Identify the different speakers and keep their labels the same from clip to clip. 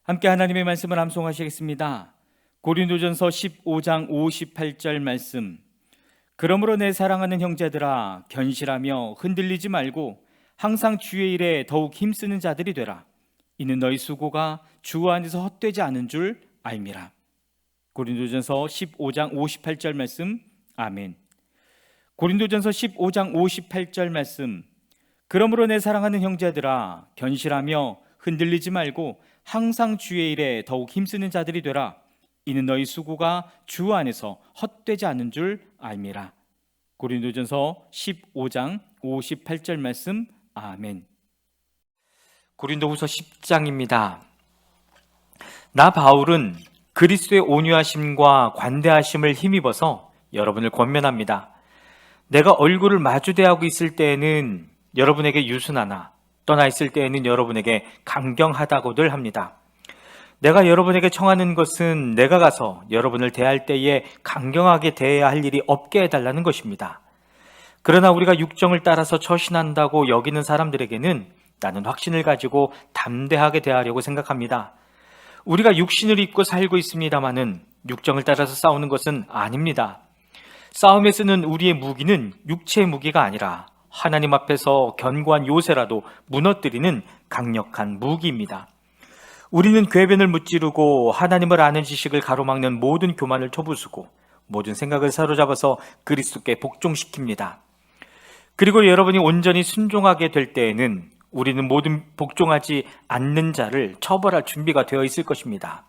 Speaker 1: 함께 하나님의 말씀을 암송하시겠습니다. 고린도전서 15장 58절 말씀. 그러므로 내 사랑하는 형제들아, 견실하며 흔들리지 말고 항상 주의 일에 더욱 힘쓰는 자들이 되라. 이는 너희 수고가 주 안에서 헛되지 않은 줄 알미라. 고린도전서 15장 58절 말씀. 아멘. 고린도전서 15장 58절 말씀. 그러므로 내 사랑하는 형제들아, 견실하며 흔들리지 말고 항상 주의 일에 더욱 힘쓰는 자들이 되라. 이는 너희 수고가 주 안에서 헛되지 않은 줄 알미라. 고린도전서 15장 58절 말씀. 아멘. 고린도후서 10장입니다. 나 바울은 그리스도의 온유하심과 관대하심을 힘입어서 여러분을 권면합니다. 내가 얼굴을 마주대하고 있을 때에는 여러분에게 유순하나 떠나 있을 때에는 여러분에게 강경하다고들 합니다. 내가 여러분에게 청하는 것은 내가 가서 여러분을 대할 때에 강경하게 대해야 할 일이 없게 해달라는 것입니다. 그러나 우리가 육정을 따라서 처신한다고 여기는 사람들에게는 나는 확신을 가지고 담대하게 대하려고 생각합니다. 우리가 육신을 입고 살고 있습니다마는 육정을 따라서 싸우는 것은 아닙니다. 싸움에 쓰는 우리의 무기는 육체의 무기가 아니라 하나님 앞에서 견고한 요새라도 무너뜨리는 강력한 무기입니다. 우리는 궤변을 무찌르고 하나님을 아는 지식을 가로막는 모든 교만을 쳐부수고 모든 생각을 사로잡아서 그리스도께 복종시킵니다. 그리고 여러분이 온전히 순종하게 될 때에는 우리는 모든 복종하지 않는 자를 처벌할 준비가 되어 있을 것입니다.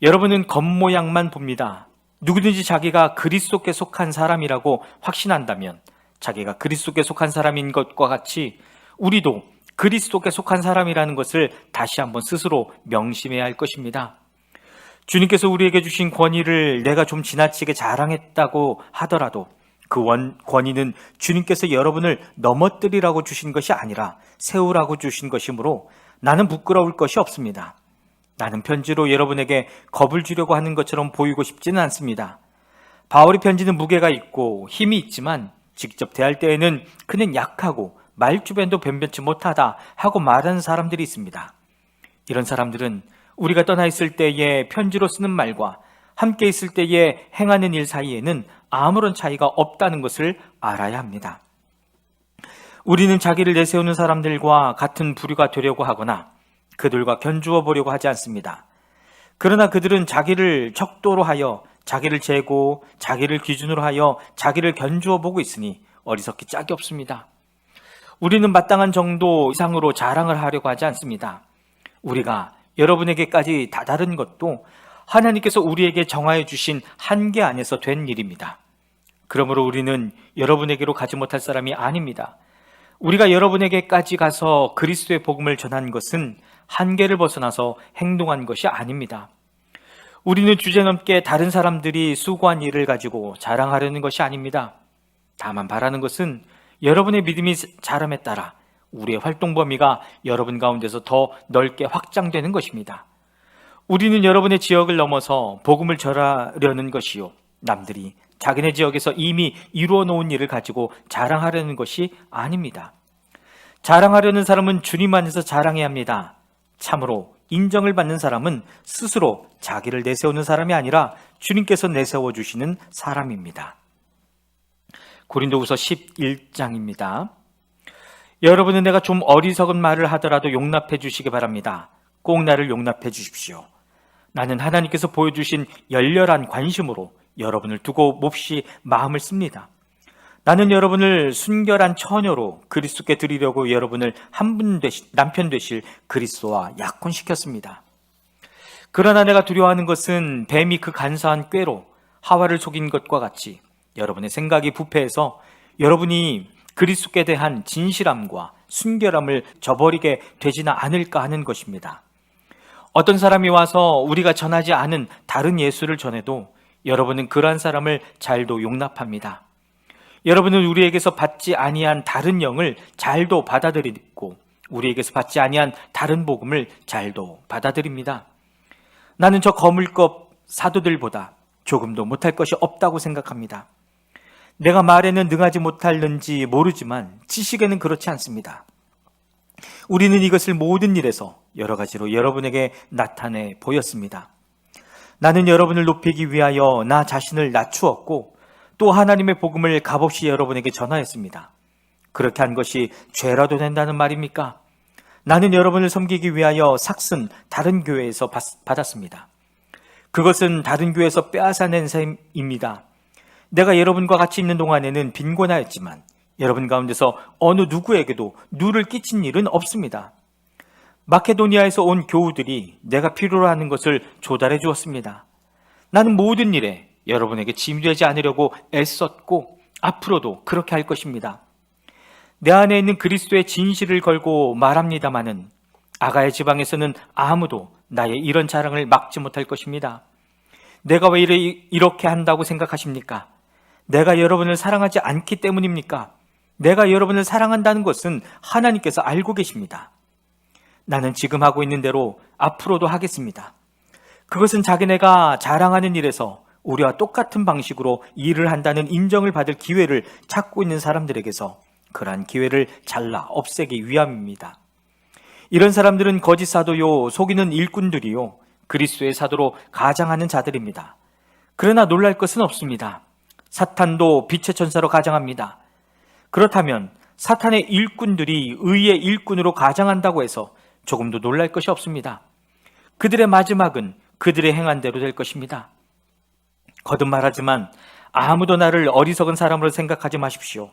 Speaker 1: 여러분은 겉모양만 봅니다. 누구든지 자기가 그리스도께 속한 사람이라고 확신한다면 자기가 그리스도께 속한 사람인 것과 같이 우리도 그리스도께 속한 사람이라는 것을 다시 한번 스스로 명심해야 할 것입니다. 주님께서 우리에게 주신 권위를 내가 좀 지나치게 자랑했다고 하더라도 그 권위는 주님께서 여러분을 넘어뜨리라고 주신 것이 아니라 세우라고 주신 것이므로 나는 부끄러울 것이 없습니다. 나는 편지로 여러분에게 겁을 주려고 하는 것처럼 보이고 싶지는 않습니다. 바울의 편지는 무게가 있고 힘이 있지만 직접 대할 때에는 그는 약하고 말주변도 변변치 못하다 하고 말하는 사람들이 있습니다. 이런 사람들은 우리가 떠나 있을 때에 편지로 쓰는 말과 함께 있을 때에 행하는 일 사이에는 아무런 차이가 없다는 것을 알아야 합니다. 우리는 자기를 내세우는 사람들과 같은 부류가 되려고 하거나 그들과 견주어 보려고 하지 않습니다. 그러나 그들은 자기를 척도로 하여 자기를 재고 자기를 기준으로 하여 자기를 견주어 보고 있으니 어리석기 짝이 없습니다. 우리는 마땅한 정도 이상으로 자랑을 하려고 하지 않습니다. 우리가 여러분에게까지 다다른 것도 하나님께서 우리에게 정하여 주신 한계 안에서 된 일입니다. 그러므로 우리는 여러분에게로 가지 못할 사람이 아닙니다. 우리가 여러분에게까지 가서 그리스도의 복음을 전한 것은 한계를 벗어나서 행동한 것이 아닙니다. 우리는 주제넘게 다른 사람들이 수고한 일을 가지고 자랑하려는 것이 아닙니다. 다만 바라는 것은 여러분의 믿음이 자람에 따라 우리의 활동 범위가 여러분 가운데서 더 넓게 확장되는 것입니다. 우리는 여러분의 지역을 넘어서 복음을 전하려는 것이요, 남들이 자기네 지역에서 이미 이루어 놓은 일을 가지고 자랑하려는 것이 아닙니다. 자랑하려는 사람은 주님 안에서 자랑해야 합니다. 참으로 인정을 받는 사람은 스스로 자기를 내세우는 사람이 아니라 주님께서 내세워 주시는 사람입니다. 고린도후서 11장입니다. 여러분은 내가 좀 어리석은 말을 하더라도 용납해 주시기 바랍니다. 꼭 나를 용납해 주십시오. 나는 하나님께서 보여주신 열렬한 관심으로 여러분을 두고 몹시 마음을 씁니다. 나는 여러분을 순결한 처녀로 그리스도께 드리려고 여러분을 남편 되실 그리스도와 약혼시켰습니다. 그러나 내가 두려워하는 것은 뱀이 그 간사한 꾀로 하와를 속인 것과 같이 여러분의 생각이 부패해서 여러분이 그리스도께 대한 진실함과 순결함을 저버리게 되지는 않을까 하는 것입니다. 어떤 사람이 와서 우리가 전하지 않은 다른 예수를 전해도 여러분은 그러한 사람을 잘도 용납합니다. 여러분은 우리에게서 받지 아니한 다른 영을 잘도 받아들이고 우리에게서 받지 아니한 다른 복음을 잘도 받아들입니다. 나는 저 거물급 사도들보다 조금도 못할 것이 없다고 생각합니다. 내가 말에는 능하지 못할는지 모르지만 지식에는 그렇지 않습니다. 우리는 이것을 모든 일에서 여러 가지로 여러분에게 나타내 보였습니다. 나는 여러분을 높이기 위하여 나 자신을 낮추었고 또 하나님의 복음을 값없이 여러분에게 전하였습니다. 그렇게 한 것이 죄라도 된다는 말입니까? 나는 여러분을 섬기기 위하여 삭슨 다른 교회에서 받았습니다. 그것은 다른 교회에서 빼앗아낸 셈입니다. 내가 여러분과 같이 있는 동안에는 빈곤하였지만 여러분 가운데서 어느 누구에게도 누를 끼친 일은 없습니다. 마케도니아에서 온 교우들이 내가 필요로 하는 것을 조달해 주었습니다. 나는 모든 일에 여러분에게 짐이 되지 않으려고 애썼고 앞으로도 그렇게 할 것입니다. 내 안에 있는 그리스도의 진실을 걸고 말합니다마는 아가야 지방에서는 아무도 나의 이런 자랑을 막지 못할 것입니다. 내가 왜 이렇게 한다고 생각하십니까? 내가 여러분을 사랑하지 않기 때문입니까? 내가 여러분을 사랑한다는 것은 하나님께서 알고 계십니다. 나는 지금 하고 있는 대로 앞으로도 하겠습니다. 그것은 자기네가 자랑하는 일에서 우리와 똑같은 방식으로 일을 한다는 인정을 받을 기회를 찾고 있는 사람들에게서 그러한 기회를 잘라 없애기 위함입니다. 이런 사람들은 거짓 사도요, 속이는 일꾼들이요, 그리스도의 사도로 가장하는 자들입니다. 그러나 놀랄 것은 없습니다. 사탄도 빛의 천사로 가장합니다. 그렇다면 사탄의 일꾼들이 의의 일꾼으로 가장한다고 해서 조금도 놀랄 것이 없습니다. 그들의 마지막은 그들의 행한 대로 될 것입니다. 거듭 말하지만 아무도 나를 어리석은 사람으로 생각하지 마십시오.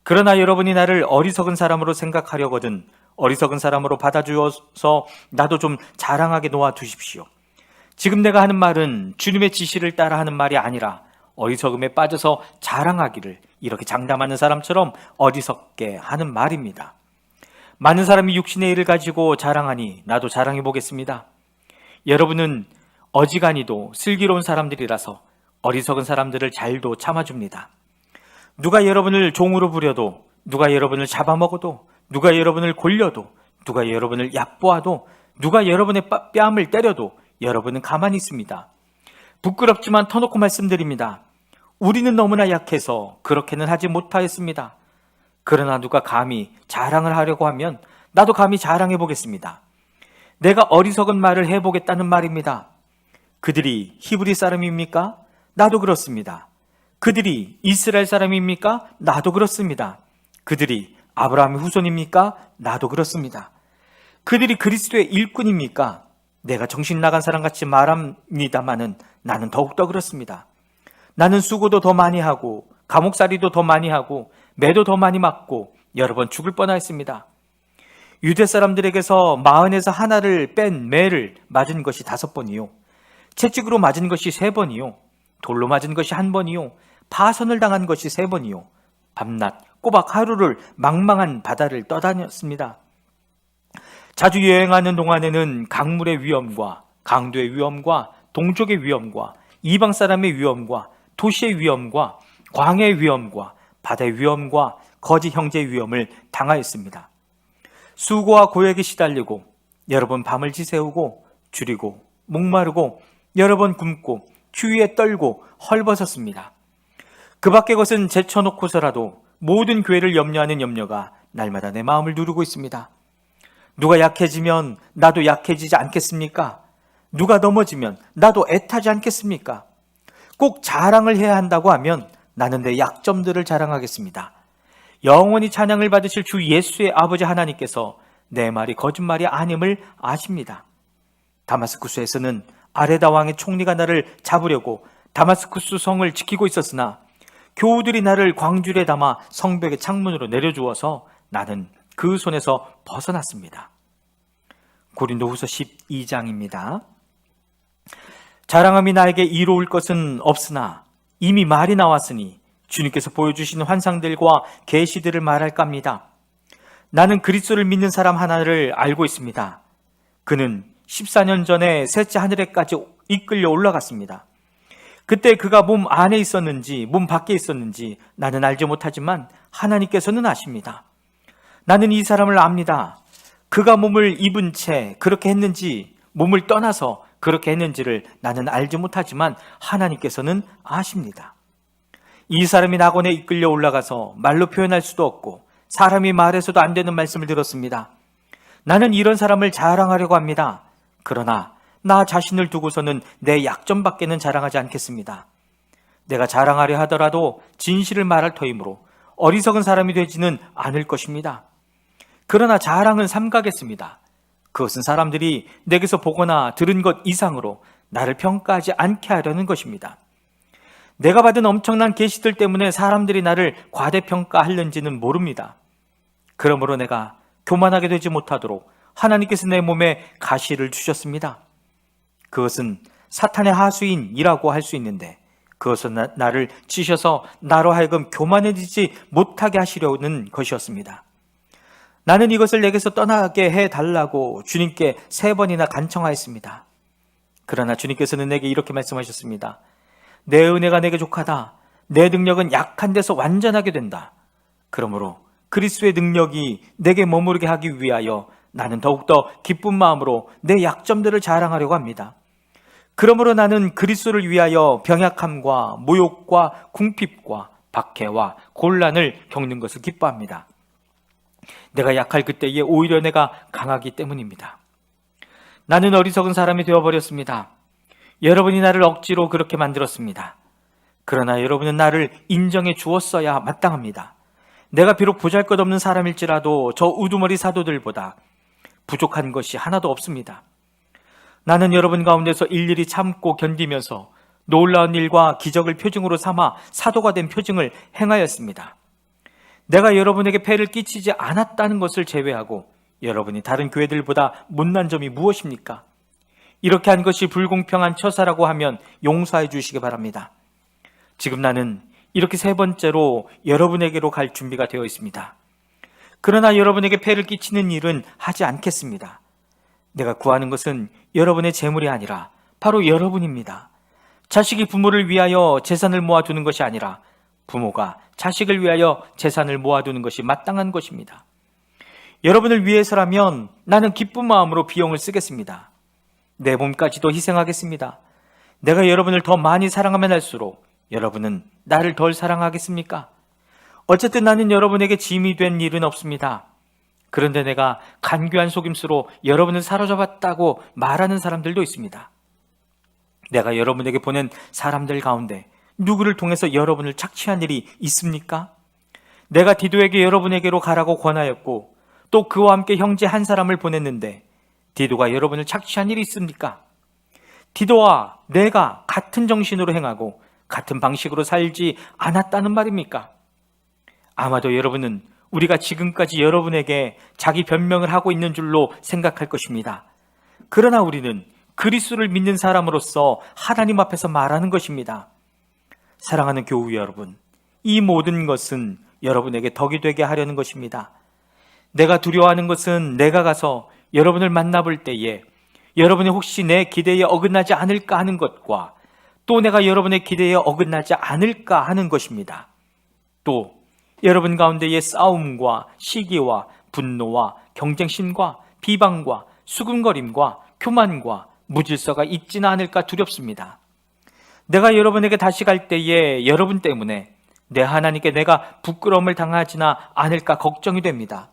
Speaker 1: 그러나 여러분이 나를 어리석은 사람으로 생각하려거든 어리석은 사람으로 받아주어서 나도 좀 자랑하게 놓아두십시오. 지금 내가 하는 말은 주님의 지시를 따라 하는 말이 아니라 어리석음에 빠져서 자랑하기를 이렇게 장담하는 사람처럼 어리석게 하는 말입니다. 많은 사람이 육신의 일을 가지고 자랑하니 나도 자랑해 보겠습니다. 여러분은 어지간히도 슬기로운 사람들이라서 어리석은 사람들을 잘도 참아줍니다. 누가 여러분을 종으로 부려도, 누가 여러분을 잡아먹어도, 누가 여러분을 골려도, 누가 여러분을 얕보아도, 누가 여러분의 뺨을 때려도 여러분은 가만히 있습니다. 부끄럽지만 터놓고 말씀드립니다. 우리는 너무나 약해서 그렇게는 하지 못하였습니다. 그러나 누가 감히 자랑을 하려고 하면 나도 감히 자랑해 보겠습니다. 내가 어리석은 말을 해보겠다는 말입니다. 그들이 히브리 사람입니까? 나도 그렇습니다. 그들이 이스라엘 사람입니까? 나도 그렇습니다. 그들이 아브라함의 후손입니까? 나도 그렇습니다. 그들이 그리스도의 일꾼입니까? 내가 정신 나간 사람같이 말합니다마는 나는 더욱더 그렇습니다. 나는 수고도 더 많이 하고 감옥살이도 더 많이 하고 매도 더 많이 맞고 여러 번 죽을 뻔하였습니다. 유대 사람들에게서 마흔에서 하나를 뺀 매를 맞은 것이 5번이요, 채찍으로 맞은 것이 3번이요, 돌로 맞은 것이 1번이요, 파선을 당한 것이 3번이요, 밤낮 꼬박 하루를 망망한 바다를 떠다녔습니다. 자주 여행하는 동안에는 강물의 위험과 강도의 위험과 동족의 위험과 이방 사람의 위험과 도시의 위험과 광야의 위험과 바다의 위험과 거짓 형제의 위험을 당하였습니다. 수고와 고역에 시달리고 여러 번 밤을 지새우고 줄이고 목마르고 여러 번 굶고 추위에 떨고 헐벗었습니다. 그 밖의 것은 제쳐놓고서라도 모든 교회를 염려하는 염려가 날마다 내 마음을 누르고 있습니다. 누가 약해지면 나도 약해지지 않겠습니까? 누가 넘어지면 나도 애타지 않겠습니까? 꼭 자랑을 해야 한다고 하면 나는 내 약점들을 자랑하겠습니다. 영원히 찬양을 받으실 주 예수의 아버지 하나님께서 내 말이 거짓말이 아님을 아십니다. 다마스쿠스에서는 아레다 왕의 총리가 나를 잡으려고 다마스쿠스 성을 지키고 있었으나 교우들이 나를 광줄에 담아 성벽의 창문으로 내려주어서 나는 그 손에서 벗어났습니다. 고린도후서 12장입니다. 자랑함이 나에게 이로울 것은 없으나 이미 말이 나왔으니 주님께서 보여주시는 환상들과 계시들을 말할까 합니다. 나는 그리스도를 믿는 사람 하나를 알고 있습니다. 그는 14년 전에 셋째 하늘에까지 이끌려 올라갔습니다. 그때 그가 몸 안에 있었는지 몸 밖에 있었는지 나는 알지 못하지만 하나님께서는 아십니다. 나는 이 사람을 압니다. 그가 몸을 입은 채 그렇게 했는지 몸을 떠나서 그렇게 했는지를 나는 알지 못하지만 하나님께서는 아십니다. 이 사람이 낙원에 이끌려 올라가서 말로 표현할 수도 없고 사람이 말해서도 안 되는 말씀을 들었습니다. 나는 이런 사람을 자랑하려고 합니다. 그러나 나 자신을 두고서는 내 약점밖에는 자랑하지 않겠습니다. 내가 자랑하려 하더라도 진실을 말할 터이므로 어리석은 사람이 되지는 않을 것입니다. 그러나 자랑은 삼가겠습니다. 그것은 사람들이 내게서 보거나 들은 것 이상으로 나를 평가하지 않게 하려는 것입니다. 내가 받은 엄청난 계시들 때문에 사람들이 나를 과대평가하려는지는 모릅니다. 그러므로 내가 교만하게 되지 못하도록 하나님께서 내 몸에 가시를 주셨습니다. 그것은 사탄의 하수인이라고 할 수 있는데 그것은 나를 치셔서 나로 하여금 교만해지지 못하게 하시려는 것이었습니다. 나는 이것을 내게서 떠나게 해달라고 주님께 3번이나 간청하였습니다. 그러나 주님께서는 내게 이렇게 말씀하셨습니다. 내 은혜가 내게 족하다. 내 능력은 약한 데서 완전하게 된다. 그러므로 그리스도의 능력이 내게 머무르게 하기 위하여 나는 더욱더 기쁜 마음으로 내 약점들을 자랑하려고 합니다. 그러므로 나는 그리스도를 위하여 병약함과 모욕과 궁핍과 박해와 곤란을 겪는 것을 기뻐합니다. 내가 약할 그때에 오히려 내가 강하기 때문입니다. 나는 어리석은 사람이 되어버렸습니다. 여러분이 나를 억지로 그렇게 만들었습니다. 그러나 여러분은 나를 인정해 주었어야 마땅합니다. 내가 비록 보잘것없는 사람일지라도 저 우두머리 사도들보다 부족한 것이 하나도 없습니다. 나는 여러분 가운데서 일일이 참고 견디면서 놀라운 일과 기적을 표징으로 삼아 사도가 된 표징을 행하였습니다. 내가 여러분에게 폐를 끼치지 않았다는 것을 제외하고 여러분이 다른 교회들보다 못난 점이 무엇입니까? 이렇게 한 것이 불공평한 처사라고 하면 용서해 주시기 바랍니다. 지금 나는 이렇게 3번째로 여러분에게로 갈 준비가 되어 있습니다. 그러나 여러분에게 폐를 끼치는 일은 하지 않겠습니다. 내가 구하는 것은 여러분의 재물이 아니라 바로 여러분입니다. 자식이 부모를 위하여 재산을 모아두는 것이 아니라 부모가 자식을 위하여 재산을 모아두는 것이 마땅한 것입니다. 여러분을 위해서라면 나는 기쁜 마음으로 비용을 쓰겠습니다. 내 몸까지도 희생하겠습니다. 내가 여러분을 더 많이 사랑하면 할수록 여러분은 나를 덜 사랑하겠습니까? 어쨌든 나는 여러분에게 짐이 된 일은 없습니다. 그런데 내가 간교한 속임수로 여러분을 사로잡았다고 말하는 사람들도 있습니다. 내가 여러분에게 보낸 사람들 가운데 누구를 통해서 여러분을 착취한 일이 있습니까? 내가 디도에게 여러분에게로 가라고 권하였고 또 그와 함께 형제 한 사람을 보냈는데 디도가 여러분을 착취한 일이 있습니까? 디도와 내가 같은 정신으로 행하고 같은 방식으로 살지 않았다는 말입니까? 아마도 여러분은 우리가 지금까지 여러분에게 자기 변명을 하고 있는 줄로 생각할 것입니다. 그러나 우리는 그리스도를 믿는 사람으로서 하나님 앞에서 말하는 것입니다. 사랑하는 교우 여러분, 이 모든 것은 여러분에게 덕이 되게 하려는 것입니다. 내가 두려워하는 것은 내가 가서 여러분을 만나볼 때에 여러분이 혹시 내 기대에 어긋나지 않을까 하는 것과 또 내가 여러분의 기대에 어긋나지 않을까 하는 것입니다. 또 여러분 가운데의 싸움과 시기와 분노와 경쟁심과 비방과 수군거림과 교만과 무질서가 있지는 않을까 두렵습니다. 내가 여러분에게 다시 갈 때에 여러분 때문에 내 하나님께 내가 부끄러움을 당하지나 않을까 걱정이 됩니다.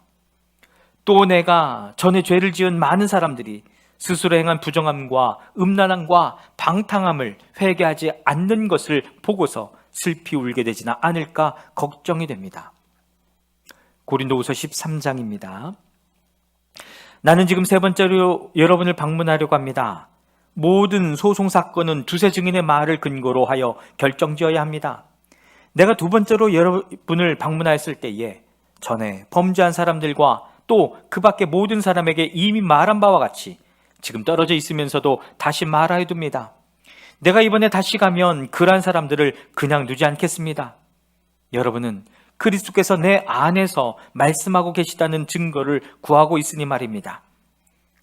Speaker 1: 또 내가 전에 죄를 지은 많은 사람들이 스스로 행한 부정함과 음란함과 방탕함을 회개하지 않는 것을 보고서 슬피 울게 되지나 않을까 걱정이 됩니다. 고린도후서 13장입니다. 나는 지금 3번째로 여러분을 방문하려고 합니다. 모든 소송 사건은 두세 증인의 말을 근거로 하여 결정지어야 합니다. 내가 2번째로 여러분을 방문하였을 때에 전에 범죄한 사람들과 또 그 밖에 모든 사람에게 이미 말한 바와 같이 지금 떨어져 있으면서도 다시 말하여 둡니다. 내가 이번에 다시 가면 그러한 사람들을 그냥 두지 않겠습니다. 여러분은 그리스도께서 내 안에서 말씀하고 계시다는 증거를 구하고 있으니 말입니다.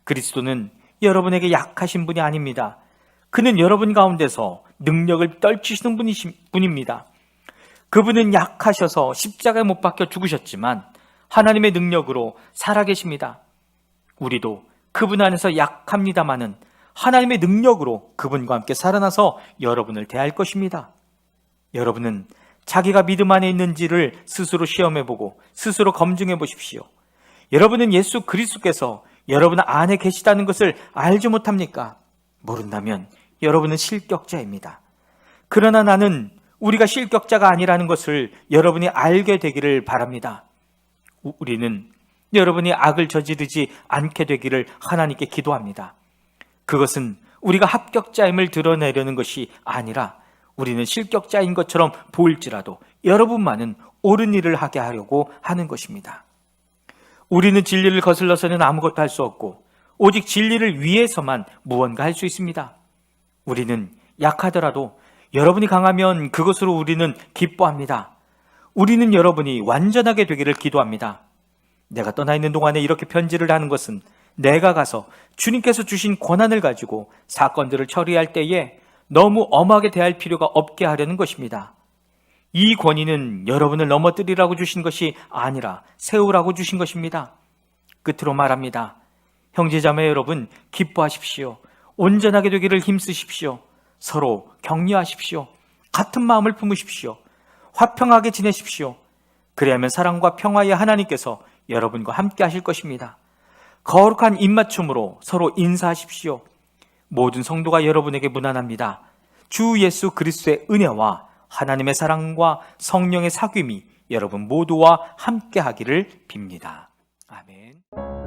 Speaker 1: 그리스도는 여러분에게 약하신 분이 아닙니다. 그는 여러분 가운데서 능력을 떨치시는 분입니다. 그분은 약하셔서 십자가에 못 박혀 죽으셨지만 하나님의 능력으로 살아계십니다. 우리도 그분 안에서 약합니다마는 하나님의 능력으로 그분과 함께 살아나서 여러분을 대할 것입니다. 여러분은 자기가 믿음 안에 있는지를 스스로 시험해보고 스스로 검증해 보십시오. 여러분은 예수 그리스도께서 여러분 안에 계시다는 것을 알지 못합니까? 모른다면 여러분은 실격자입니다. 그러나 나는 우리가 실격자가 아니라는 것을 여러분이 알게 되기를 바랍니다. 우리는 여러분이 악을 저지르지 않게 되기를 하나님께 기도합니다. 그것은 우리가 합격자임을 드러내려는 것이 아니라 우리는 실격자인 것처럼 보일지라도 여러분만은 옳은 일을 하게 하려고 하는 것입니다. 우리는 진리를 거슬러서는 아무것도 할 수 없고 오직 진리를 위해서만 무언가 할 수 있습니다. 우리는 약하더라도 여러분이 강하면 그것으로 우리는 기뻐합니다. 우리는 여러분이 완전하게 되기를 기도합니다. 내가 떠나 있는 동안에 이렇게 편지를 하는 것은 내가 가서 주님께서 주신 권한을 가지고 사건들을 처리할 때에 너무 엄하게 대할 필요가 없게 하려는 것입니다. 이 권위는 여러분을 넘어뜨리라고 주신 것이 아니라 세우라고 주신 것입니다. 끝으로 말합니다. 형제자매 여러분, 기뻐하십시오. 온전하게 되기를 힘쓰십시오. 서로 격려하십시오. 같은 마음을 품으십시오. 화평하게 지내십시오. 그래야만 사랑과 평화의 하나님께서 여러분과 함께 하실 것입니다. 거룩한 입맞춤으로 서로 인사하십시오. 모든 성도가 여러분에게 문안합니다. 주 예수 그리스도의 은혜와 하나님의 사랑과 성령의 사귐이 여러분 모두와 함께 하기를 빕니다. 아멘.